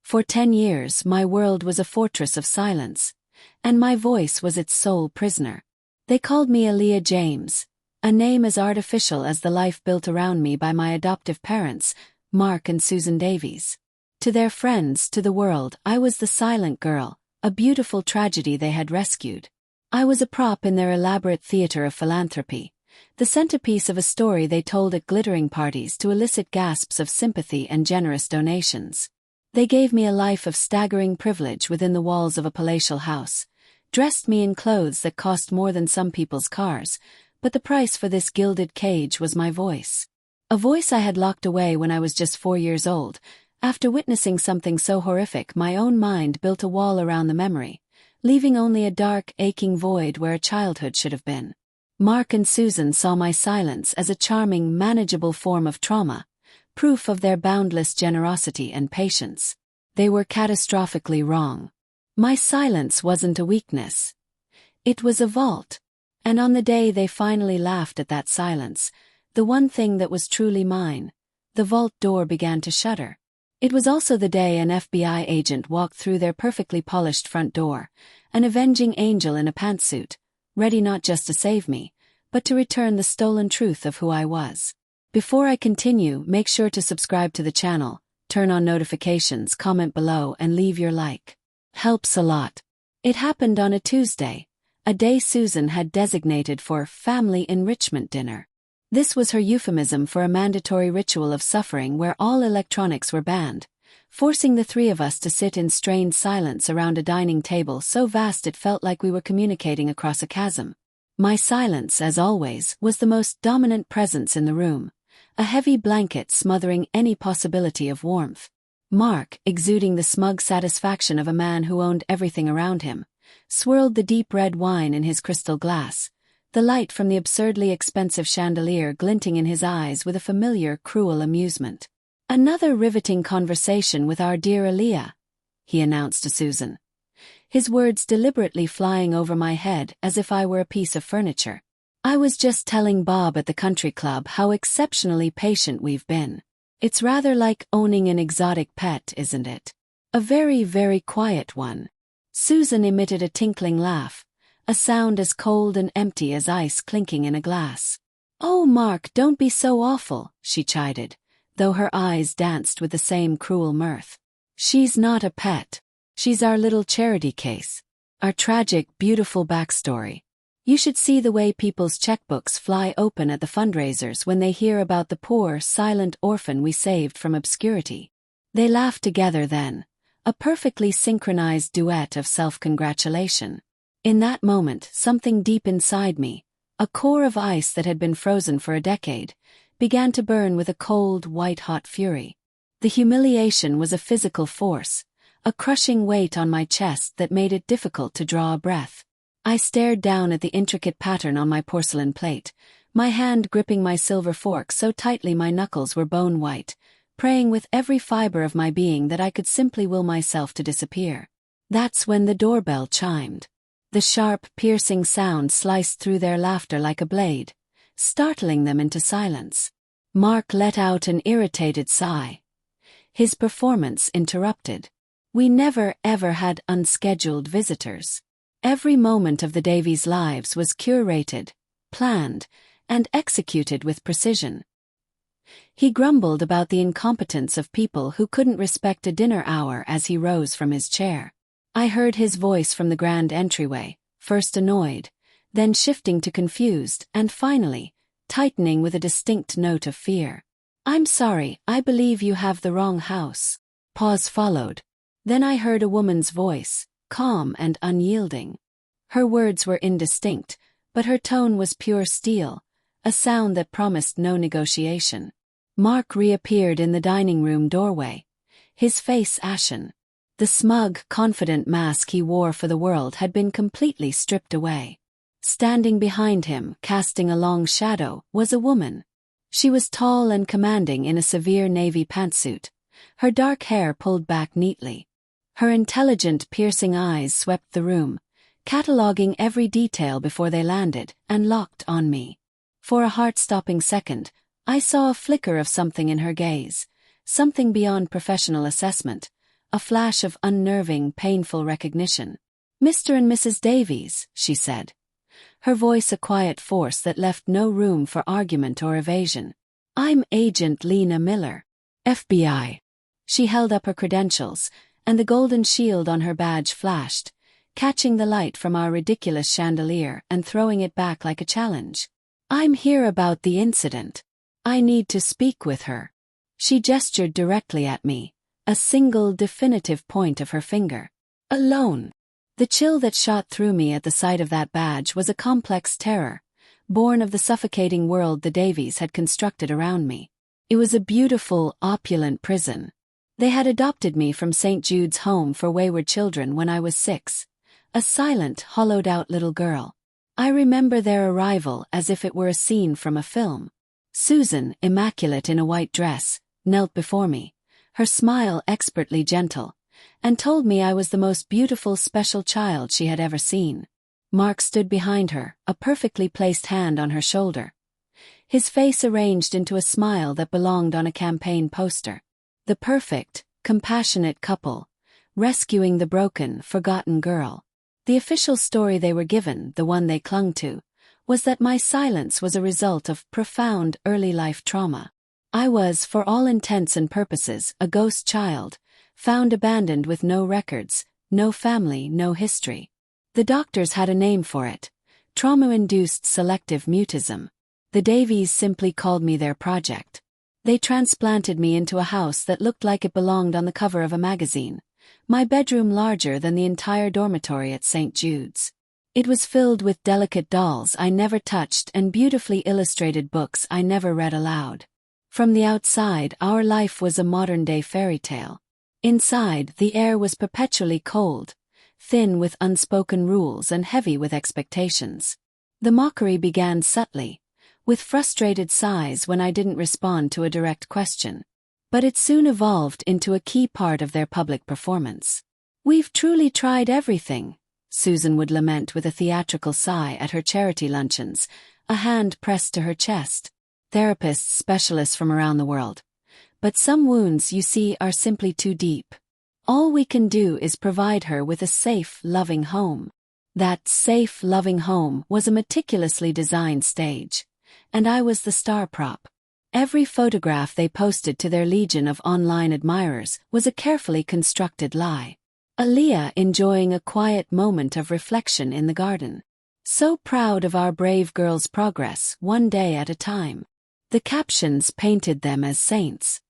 For 10 years, my world was a fortress of silence, and my voice was its sole prisoner. They called me Aaliyah James, a name as artificial as the life built around me by my adoptive parents, Mark and Susan Davies. To their friends, to the world, I was the silent girl, a beautiful tragedy they had rescued. I was a prop in their elaborate theater of philanthropy, the centerpiece of a story they told at glittering parties to elicit gasps of sympathy and generous donations. They gave me a life of staggering privilege within the walls of a palatial house, dressed me in clothes that cost more than some people's cars, but the price for this gilded cage was my voice. A voice I had locked away when I was just 4 years old. After witnessing something so horrific, my own mind built a wall around the memory, leaving only a dark, aching void where a childhood should have been. Mark and Susan saw my silence as a charming, manageable form of trauma, proof of their boundless generosity and patience. They were catastrophically wrong. My silence wasn't a weakness. It was a vault. And on the day they finally laughed at that silence, the one thing that was truly mine, the vault door began to shudder. It was also the day an FBI agent walked through their perfectly polished front door, an avenging angel in a pantsuit, ready not just to save me, but to return the stolen truth of who I was. Before I continue, make sure to subscribe to the channel, turn on notifications, comment below, and leave your like. Helps a lot. It happened on a Tuesday, a day Susan had designated for family enrichment dinner. This was her euphemism for a mandatory ritual of suffering where all electronics were banned, forcing the three of us to sit in strained silence around a dining table so vast it felt like we were communicating across a chasm. My silence, as always, was the most dominant presence in the room, a heavy blanket smothering any possibility of warmth. Mark, exuding the smug satisfaction of a man who owned everything around him, swirled the deep red wine in his crystal glass, the light from the absurdly expensive chandelier glinting in his eyes with a familiar, cruel amusement. "Another riveting conversation with our dear Aaliyah," he announced to Susan, his words deliberately flying over my head as if I were a piece of furniture. "I was just telling Bob at the country club how exceptionally patient we've been. It's rather like owning an exotic pet, isn't it? A very, very quiet one." Susan emitted a tinkling laugh, a sound as cold and empty as ice clinking in a glass. "Oh, Mark, don't be so awful," she chided, though her eyes danced with the same cruel mirth. "She's not a pet. She's our little charity case. Our tragic, beautiful backstory. You should see the way people's checkbooks fly open at the fundraisers when they hear about the poor, silent orphan we saved from obscurity." They laughed together then, a perfectly synchronized duet of self-congratulation. In that moment, something deep inside me, a core of ice that had been frozen for a decade, began to burn with a cold, white-hot fury. The humiliation was a physical force, a crushing weight on my chest that made it difficult to draw a breath. I stared down at the intricate pattern on my porcelain plate, my hand gripping my silver fork so tightly my knuckles were bone-white, praying with every fiber of my being that I could simply will myself to disappear. That's when the doorbell chimed. The sharp, piercing sound sliced through their laughter like a blade, startling them into silence. Mark let out an irritated sigh. His performance interrupted. We never ever had unscheduled visitors. Every moment of the Davies' lives was curated, planned, and executed with precision. He grumbled about the incompetence of people who couldn't respect a dinner hour as he rose from his chair. I heard his voice from the grand entryway, first annoyed, then shifting to confused, and finally, tightening with a distinct note of fear. "I'm sorry, I believe you have the wrong house." Pause followed. Then I heard a woman's voice, calm and unyielding. Her words were indistinct, but her tone was pure steel, a sound that promised no negotiation. Mark reappeared in the dining room doorway, his face ashen. The smug, confident mask he wore for the world had been completely stripped away. Standing behind him, casting a long shadow, was a woman. She was tall and commanding in a severe navy pantsuit, her dark hair pulled back neatly. Her intelligent, piercing eyes swept the room, cataloging every detail before they landed and locked on me. For a heart-stopping second, I saw a flicker of something in her gaze, something beyond professional assessment, a flash of unnerving, painful recognition. "Mr. and Mrs. Davies," she said, her voice a quiet force that left no room for argument or evasion. "I'm Agent Lena Miller, FBI." She held up her credentials, and the golden shield on her badge flashed, catching the light from our ridiculous chandelier and throwing it back like a challenge. "I'm here about the incident. I need to speak with her." She gestured directly at me, a single definitive point of her finger. "Alone." The chill that shot through me at the sight of that badge was a complex terror, born of the suffocating world the Davies had constructed around me. It was a beautiful, opulent prison. They had adopted me from St. Jude's Home for Wayward Children when I was 6, a silent, hollowed-out little girl. I remember their arrival as if it were a scene from a film. Susan, immaculate in a white dress, knelt before me, her smile expertly gentle, and told me I was the most beautiful special child she had ever seen. Mark stood behind her, a perfectly placed hand on her shoulder, his face arranged into a smile that belonged on a campaign poster. The perfect, compassionate couple, rescuing the broken, forgotten girl. The official story they were given, the one they clung to, was that my silence was a result of profound early life trauma. I was, for all intents and purposes, a ghost child, found abandoned with no records, no family, no history. The doctors had a name for it: trauma-induced selective mutism. The Davies simply called me their project. They transplanted me into a house that looked like it belonged on the cover of a magazine, my bedroom larger than the entire dormitory at St. Jude's. It was filled with delicate dolls I never touched and beautifully illustrated books I never read aloud. From the outside, our life was a modern-day fairy tale. Inside, the air was perpetually cold, thin with unspoken rules and heavy with expectations. The mockery began subtly, with frustrated sighs when I didn't respond to a direct question. But it soon evolved into a key part of their public performance. "We've truly tried everything," Susan would lament with a theatrical sigh at her charity luncheons, a hand pressed to her chest. "Therapists, specialists from around the world. But some wounds, you see, are simply too deep. All we can do is provide her with a safe, loving home." That safe, loving home was a meticulously designed stage, and I was the star prop. Every photograph they posted to their legion of online admirers was a carefully constructed lie. Aaliyah enjoying a quiet moment of reflection in the garden. So proud of our brave girl's progress, one day at a time. The captions painted them as saints.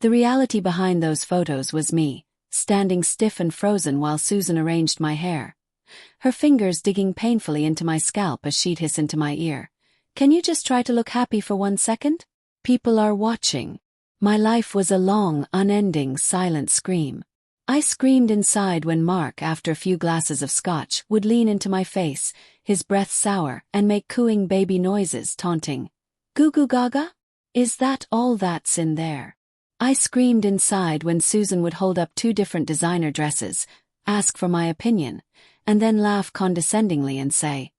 The reality behind those photos was me, standing stiff and frozen while Susan arranged my hair, her fingers digging painfully into my scalp as she'd hiss into my ear, "Can you just try to look happy for 1 second? People are watching." My life was a long, unending, silent scream. I screamed inside when Mark, after a few glasses of scotch, would lean into my face, his breath sour, and make cooing baby noises, taunting, "Goo goo gaga? Is that all that's in there?" I screamed inside when Susan would hold up 2 different designer dresses, ask for my opinion, and then laugh condescendingly and say,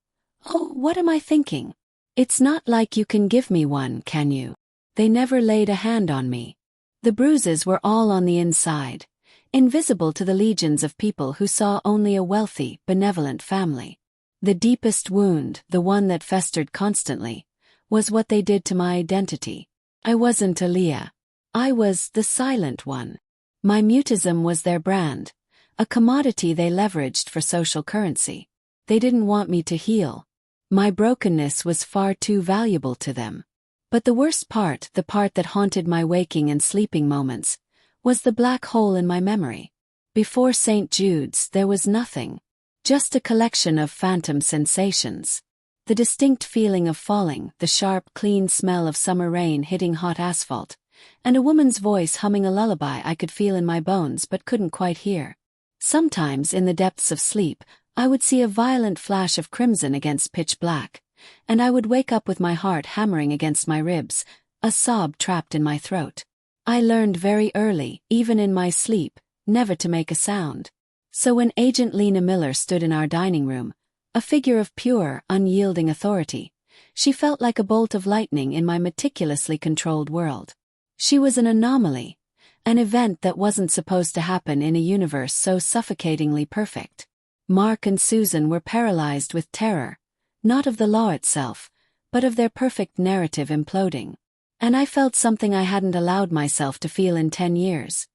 "Oh, what am I thinking? It's not like you can give me one, can you?" They never laid a hand on me. The bruises were all on the inside, invisible to the legions of people who saw only a wealthy, benevolent family. The deepest wound, the one that festered constantly, was what they did to my identity. I wasn't Aaliyah. I was the silent one. My mutism was their brand, a commodity they leveraged for social currency. They didn't want me to heal. My brokenness was far too valuable to them. But the worst part, the part that haunted my waking and sleeping moments, was the black hole in my memory. Before St. Jude's, there was nothing. Just a collection of phantom sensations. The distinct feeling of falling, the sharp, clean smell of summer rain hitting hot asphalt, and a woman's voice humming a lullaby I could feel in my bones but couldn't quite hear. Sometimes, in the depths of sleep, I would see a violent flash of crimson against pitch black, and I would wake up with my heart hammering against my ribs, a sob trapped in my throat. I learned very early, even in my sleep, never to make a sound. So when Agent Lena Miller stood in our dining room, a figure of pure, unyielding authority, she felt like a bolt of lightning in my meticulously controlled world. She was an anomaly, An event that wasn't supposed to happen in a universe so suffocatingly perfect. Mark and Susan were paralyzed with terror, not of the law itself, but of their perfect narrative imploding. And I felt something I hadn't allowed myself to feel in 10 years.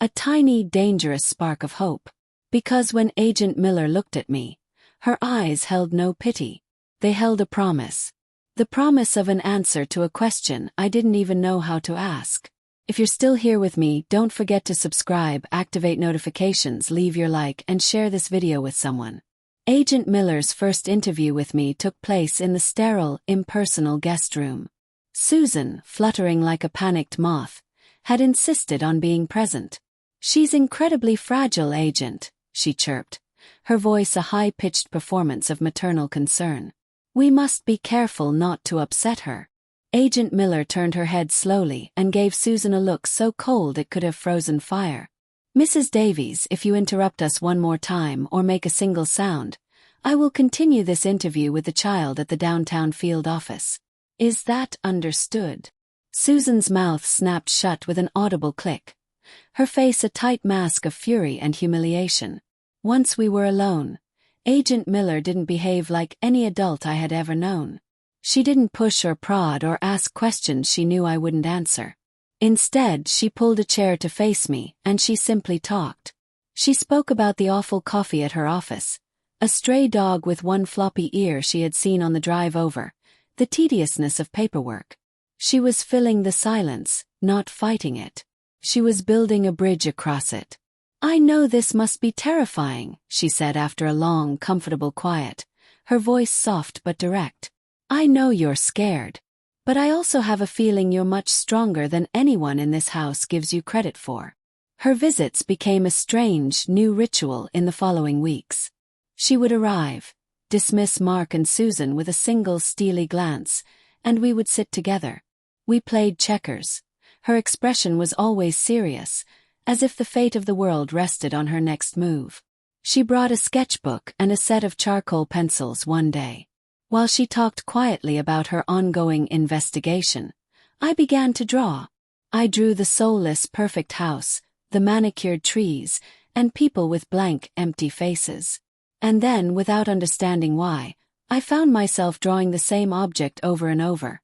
A tiny, dangerous spark of hope. Because when Agent Miller looked at me, her eyes held no pity. They held a promise. The promise of an answer to a question I didn't even know how to ask. If you're still here with me, don't forget to subscribe, activate notifications, leave your like, and share this video with someone. Agent Miller's first interview with me took place in the sterile, impersonal guest room. Susan, fluttering like a panicked moth, had insisted on being present. "She's incredibly fragile, Agent," she chirped, her voice a high-pitched performance of maternal concern. "We must be careful not to upset her." Agent Miller turned her head slowly and gave Susan a look so cold it could have frozen fire. "Mrs. Davies, if you interrupt us one more time or make a single sound, I will continue this interview with the child at the downtown field office. Is that understood?" Susan's mouth snapped shut with an audible click, her face a tight mask of fury and humiliation. Once we were alone, Agent Miller didn't behave like any adult I had ever known. She didn't push or prod or ask questions she knew I wouldn't answer. Instead, she pulled a chair to face me, and she simply talked. She spoke about the awful coffee at her office, a stray dog with one floppy ear she had seen on the drive over, the tediousness of paperwork. She was filling the silence, not fighting it. She was building a bridge across it. "I know this must be terrifying," she said after a long, comfortable quiet, her voice soft but direct. "I know you're scared. But I also have a feeling you're much stronger than anyone in this house gives you credit for." Her visits became a strange, new ritual in the following weeks. She would arrive, dismiss Mark and Susan with a single steely glance, and we would sit together. We played checkers. Her expression was always serious, as if the fate of the world rested on her next move. She brought a sketchbook and a set of charcoal pencils one day. While she talked quietly about her ongoing investigation, I began to draw. I drew the soulless, perfect house, the manicured trees, and people with blank, empty faces. And then, without understanding why, I found myself drawing the same object over and over.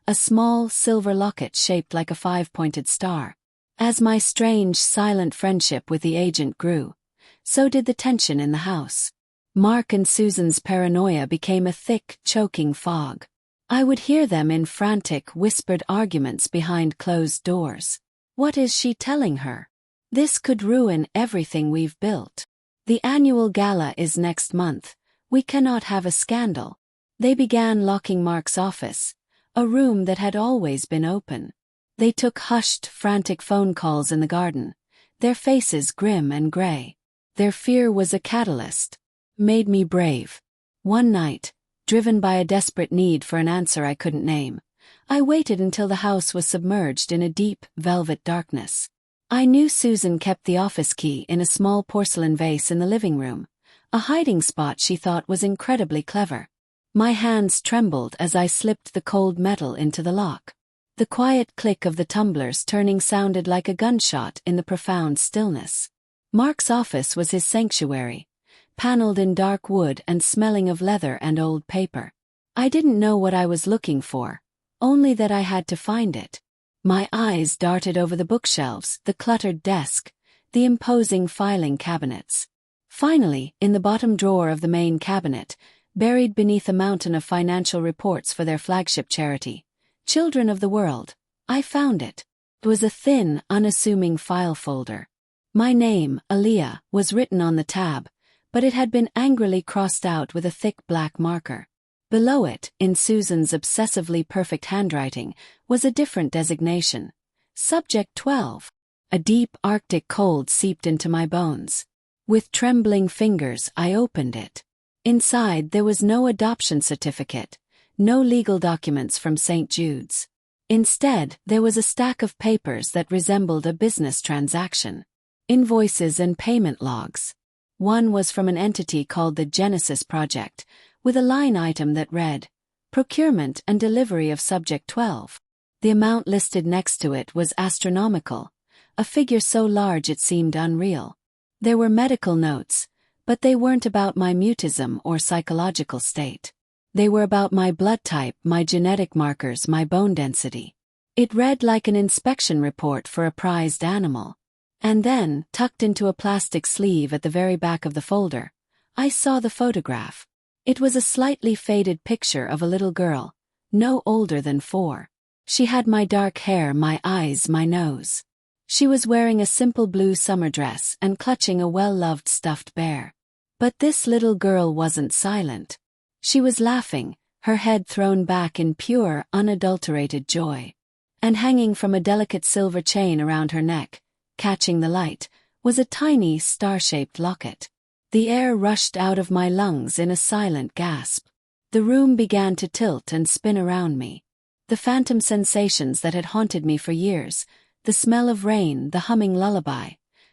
A small, silver locket shaped like a 5-pointed star. As my strange, silent friendship with the agent grew, so did the tension in the house. Mark and Susan's paranoia became a thick, choking fog. I would hear them in frantic, whispered arguments behind closed doors. What is she telling her? This could ruin everything we've built. The annual gala is next month. We cannot have a scandal. They began locking Mark's office, a room that had always been open. They took hushed, frantic phone calls in the garden, their faces grim and gray. Their fear was a catalyst. Made me brave. One night, driven by a desperate need for an answer I couldn't name, I waited until the house was submerged in a deep, velvet darkness. I knew Susan kept the office key in a small porcelain vase in the living room, a hiding spot she thought was incredibly clever. My hands trembled as I slipped the cold metal into the lock. The quiet click of the tumblers turning sounded like a gunshot in the profound stillness. Mark's office was his sanctuary, paneled in dark wood and smelling of leather and old paper. I didn't know what I was looking for, only that I had to find it. My eyes darted over the bookshelves, the cluttered desk, the imposing filing cabinets. Finally, in the bottom drawer of the main cabinet, buried beneath a mountain of financial reports for their flagship charity, Children of the World, I found it. It was a thin, unassuming file folder. My name, Aaliyah, was written on the tab, but it had been angrily crossed out with a thick black marker. Below it, in Susan's obsessively perfect handwriting, was a different designation. Subject 12. A deep Arctic cold seeped into my bones. With trembling fingers, I opened it. Inside there was no adoption certificate, no legal documents from St. Jude's. Instead, there was a stack of papers that resembled a business transaction. Invoices and payment logs. One was from an entity called the Genesis Project, with a line item that read, "Procurement and delivery of Subject 12." The amount listed next to it was astronomical, a figure so large it seemed unreal. There were medical notes, but they weren't about my mutism or psychological state. They were about my blood type, my genetic markers, my bone density. It read like an inspection report for a prized animal. And then, tucked into a plastic sleeve at the very back of the folder, I saw the photograph. It was a slightly faded picture of a little girl, no older than 4. She had my dark hair, my eyes, my nose. She was wearing a simple blue summer dress and clutching a well-loved stuffed bear. But this little girl wasn't silent. She was laughing, her head thrown back in pure, unadulterated joy. And hanging from a delicate silver chain around her neck, catching the light, was a tiny, star-shaped locket. The air rushed out of my lungs in a silent gasp. The room began to tilt and spin around me. The phantom sensations that had haunted me for years, the smell of rain, the humming lullaby,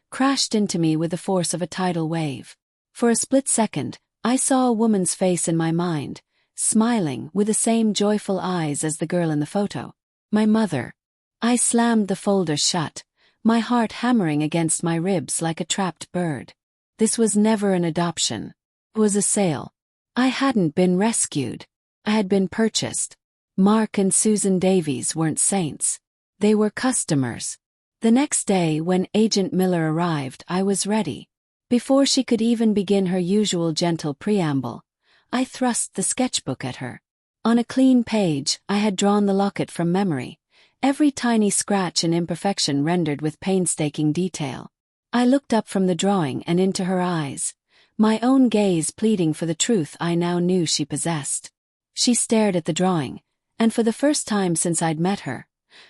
crashed into me with the force of a tidal wave. For a split second, I saw a woman's face in my mind, smiling with the same joyful eyes as the girl in the photo. My mother. I slammed the folder shut, my heart hammering against my ribs like a trapped bird. This was never an adoption. It was a sale. I hadn't been rescued. I had been purchased. Mark and Susan Davies weren't saints. They were customers. The next day, when Agent Miller arrived, I was ready. Before she could even begin her usual gentle preamble, I thrust the sketchbook at her. On a clean page, I had drawn the locket from memory, every tiny scratch and imperfection rendered with painstaking detail. I looked up from the drawing and into her eyes, my own gaze pleading for the truth I now knew she possessed. She stared at the drawing, and for the first time since I'd met her,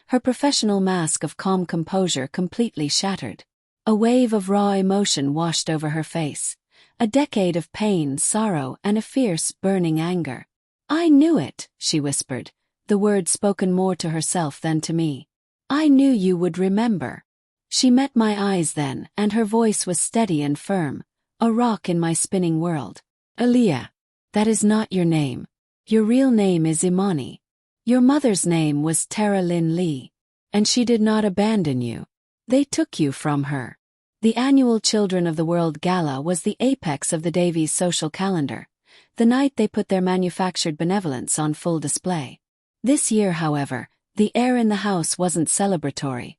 her professional mask of calm composure completely shattered. A wave of raw emotion washed over her face, a decade of pain, sorrow, and a fierce, burning anger. "I knew it," she whispered, the words spoken more to herself than to me. "I knew you would remember." She met my eyes then, and her voice was steady and firm, a rock in my spinning world. "Aaliyah, that is not your name. Your real name is Imani. Your mother's name was Tara Lynn Lee. And she did not abandon you. They took you from her." The annual Children of the World Gala was the apex of the Davies social calendar, the night they put their manufactured benevolence on full display. This year, however, the air in the house wasn't celebratory.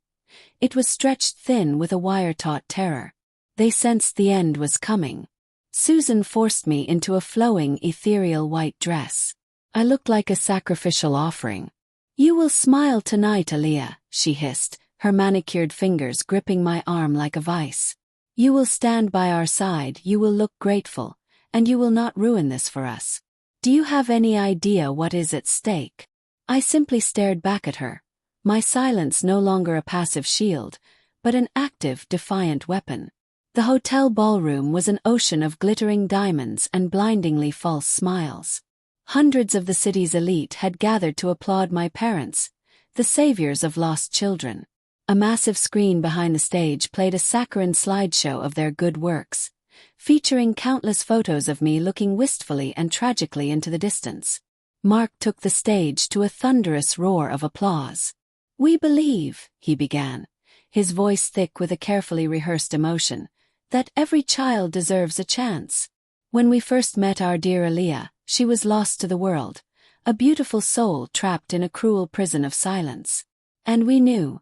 It was stretched thin with a wire-taut terror. They sensed the end was coming. Susan forced me into a flowing, ethereal white dress. I looked like a sacrificial offering. "You will smile tonight, Aaliyah," she hissed, her manicured fingers gripping my arm like a vice. "You will stand by our side, you will look grateful, and you will not ruin this for us. Do you have any idea what is at stake?" I simply stared back at her, my silence no longer a passive shield, but an active, defiant weapon. The hotel ballroom was an ocean of glittering diamonds and blindingly false smiles. Hundreds of the city's elite had gathered to applaud my parents, the saviors of lost children. A massive screen behind the stage played a saccharine slideshow of their good works, featuring countless photos of me looking wistfully and tragically into the distance. Mark took the stage to a thunderous roar of applause. "We believe," he began, his voice thick with a carefully rehearsed emotion, "that every child deserves a chance. When we first met our dear Aaliyah, she was lost to the world, a beautiful soul trapped in a cruel prison of silence. And we knew.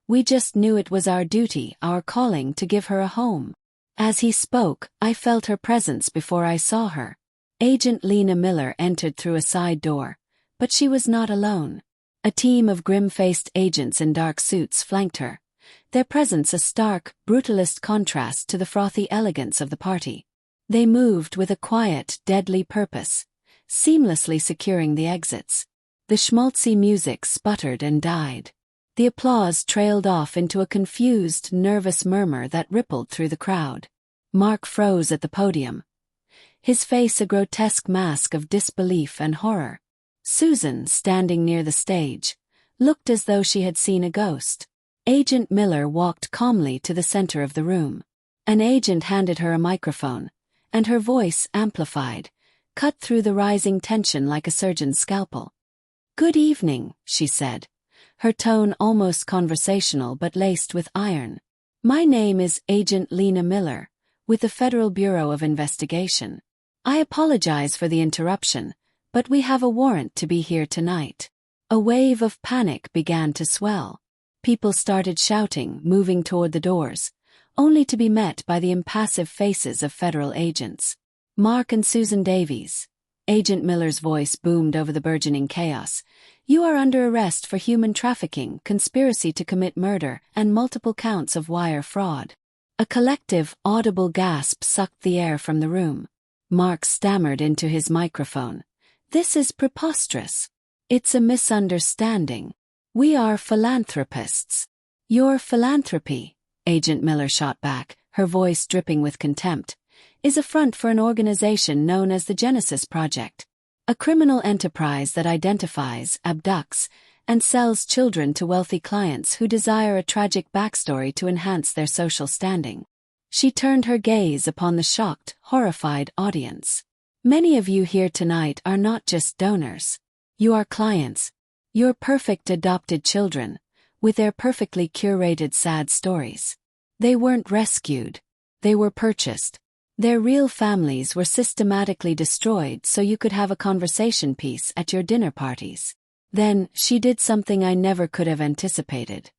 We just knew it was our duty, our calling to give her a home." As he spoke, I felt her presence before I saw her. Agent Lena Miller entered through a side door, but she was not alone. A team of grim-faced agents in dark suits flanked her, their presence a stark, brutalist contrast to the frothy elegance of the party. They moved with a quiet, deadly purpose, seamlessly securing the exits. The schmaltzy music sputtered and died. The applause trailed off into a confused, nervous murmur that rippled through the crowd. Mark froze at the podium, his face a grotesque mask of disbelief and horror. Susan, standing near the stage, looked as though she had seen a ghost. Agent Miller walked calmly to the center of the room. An agent handed her a microphone, and her voice, amplified, cut through the rising tension like a surgeon's scalpel. "Good evening," she said, her tone almost conversational but laced with iron. "My name is Agent Lena Miller, with the Federal Bureau of Investigation. I apologize for the interruption, but we have a warrant to be here tonight." A wave of panic began to swell. People started shouting, moving toward the doors, only to be met by the impassive faces of federal agents. "Mark and Susan Davies." Agent Miller's voice boomed over the burgeoning chaos. "You are under arrest for human trafficking, conspiracy to commit murder, and multiple counts of wire fraud." A collective, audible gasp sucked the air from the room. Mark stammered into his microphone. "This is preposterous. It's a misunderstanding. We are philanthropists." "Your philanthropy," Agent Miller shot back, her voice dripping with contempt, "is a front for an organization known as the Genesis Project. A criminal enterprise that identifies, abducts, and sells children to wealthy clients who desire a tragic backstory to enhance their social standing." She turned her gaze upon the shocked, horrified audience. "Many of you here tonight are not just donors. You are clients. You're perfect adopted children, with their perfectly curated sad stories. They weren't rescued. They were purchased. Their real families were systematically destroyed so you could have a conversation piece at your dinner parties." Then, she did something I never could have anticipated.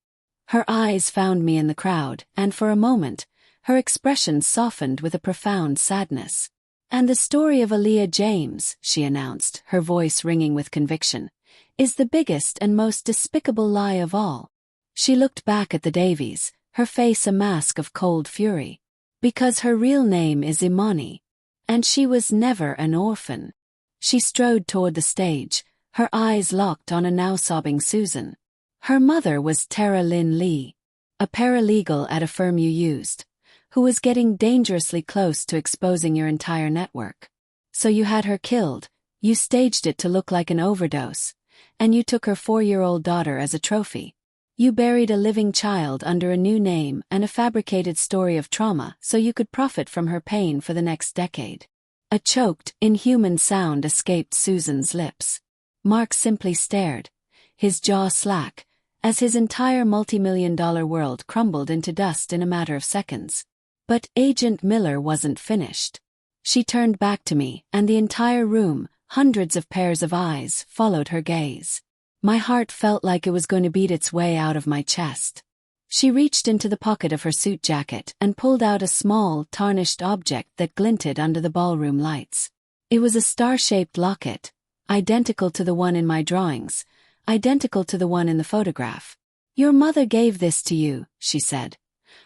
Her eyes found me in the crowd, and for a moment, her expression softened with a profound sadness. "And the story of Aaliyah James," she announced, her voice ringing with conviction, "is the biggest and most despicable lie of all." She looked back at the Davies, her face a mask of cold fury. "Because her real name is Imani. And she was never an orphan." She strode toward the stage, her eyes locked on a now sobbing Susan. "Her mother was Tara Lynn Lee, a paralegal at a firm you used, who was getting dangerously close to exposing your entire network. So you had her killed, you staged it to look like an overdose, and you took her 4-year-old daughter as a trophy. You buried a living child under a new name and a fabricated story of trauma so you could profit from her pain for the next decade." A choked, inhuman sound escaped Susan's lips. Mark simply stared, his jaw slack, as his entire multi-million-dollar world crumbled into dust in a matter of seconds. But Agent Miller wasn't finished. She turned back to me, and the entire room, hundreds of pairs of eyes, followed her gaze. My heart felt like it was going to beat its way out of my chest. She reached into the pocket of her suit jacket and pulled out a small, tarnished object that glinted under the ballroom lights. It was a star-shaped locket, identical to the one in my drawings, identical to the one in the photograph. "Your mother gave this to you," she said,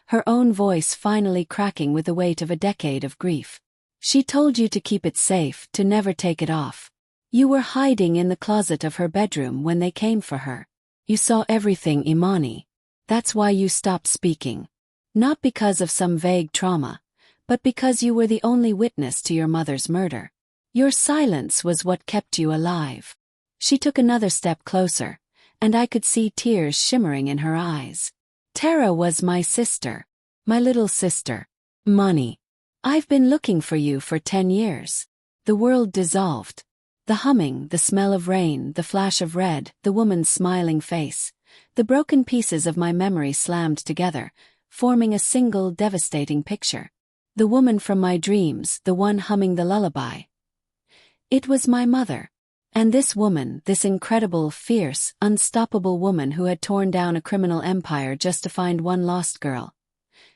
her own voice finally cracking with the weight of a decade of grief. "She told you to keep it safe, to never take it off. You were hiding in the closet of her bedroom when they came for her. You saw everything, Imani. That's why you stopped speaking. Not because of some vague trauma, but because you were the only witness to your mother's murder. Your silence was what kept you alive." She took another step closer, and I could see tears shimmering in her eyes. "Tara was my sister. My little sister. Imani. I've been looking for you for 10 years. The world dissolved. The humming, the smell of rain, the flash of red, the woman's smiling face. The broken pieces of my memory slammed together, forming a single devastating picture. The woman from my dreams, the one humming the lullaby. It was my mother. And this woman, this incredible, fierce, unstoppable woman who had torn down a criminal empire just to find one lost girl.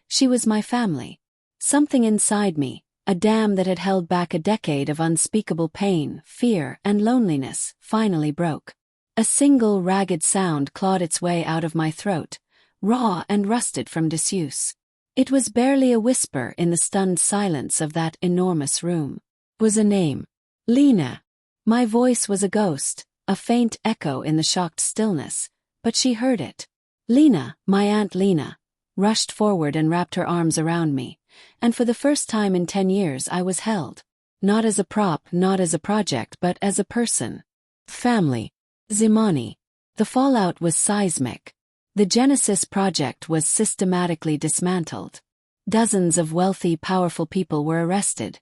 She was my family. Something inside me, a dam that had held back a decade of unspeakable pain, fear, and loneliness, finally broke. A single ragged sound clawed its way out of my throat, raw and rusted from disuse. It was barely a whisper in the stunned silence of that enormous room. It was a name. Lena. My voice was a ghost, a faint echo in the shocked stillness, but she heard it. Lena, my Aunt Lena, rushed forward and wrapped her arms around me, and for the first time in 10 years I was held. Not as a prop, not as a project, but as a person. Family. Zimani. The fallout was seismic. The Genesis project was systematically dismantled. Dozens of wealthy, powerful people were arrested,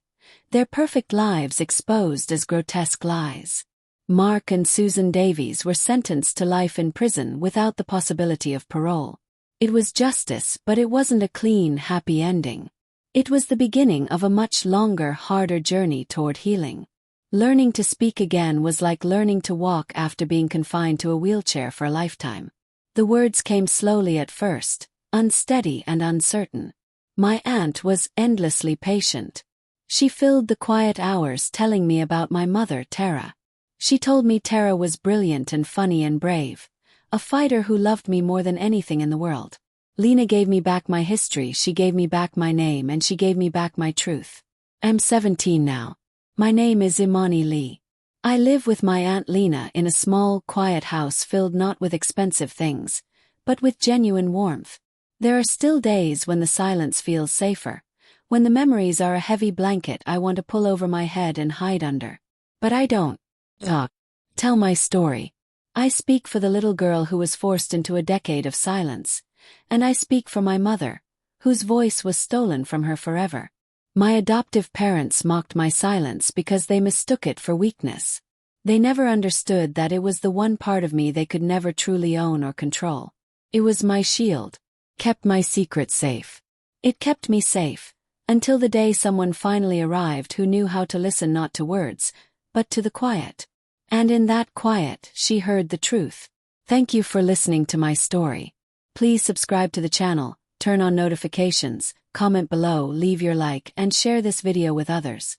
their perfect lives exposed as grotesque lies. Mark and Susan Davies were sentenced to life in prison without the possibility of parole. It was justice, but it wasn't a clean, happy ending. It was the beginning of a much longer, harder journey toward healing. Learning to speak again was like learning to walk after being confined to a wheelchair for a lifetime. The words came slowly at first, unsteady and uncertain. My aunt was endlessly patient. She filled the quiet hours telling me about my mother, Tara. She told me Tara was brilliant and funny and brave, a fighter who loved me more than anything in the world. Lena gave me back my history, she gave me back my name, and she gave me back my truth. I'm 17 now. My name is Imani Lee. I live with my Aunt Lena in a small, quiet house filled not with expensive things, but with genuine warmth. There are still days when the silence feels safer, when the memories are a heavy blanket I want to pull over my head and hide under. But I don't tell my story. I speak for the little girl who was forced into a decade of silence, and I speak for my mother, whose voice was stolen from her forever. My adoptive parents mocked my silence because they mistook it for weakness. They never understood that it was the one part of me they could never truly own or control. It was my shield, kept my secret safe. It kept me safe, until the day someone finally arrived who knew how to listen not to words, but to the quiet. And in that quiet, she heard the truth. Thank you for listening to my story. Please subscribe to the channel, turn on notifications, comment below, leave your like, and share this video with others.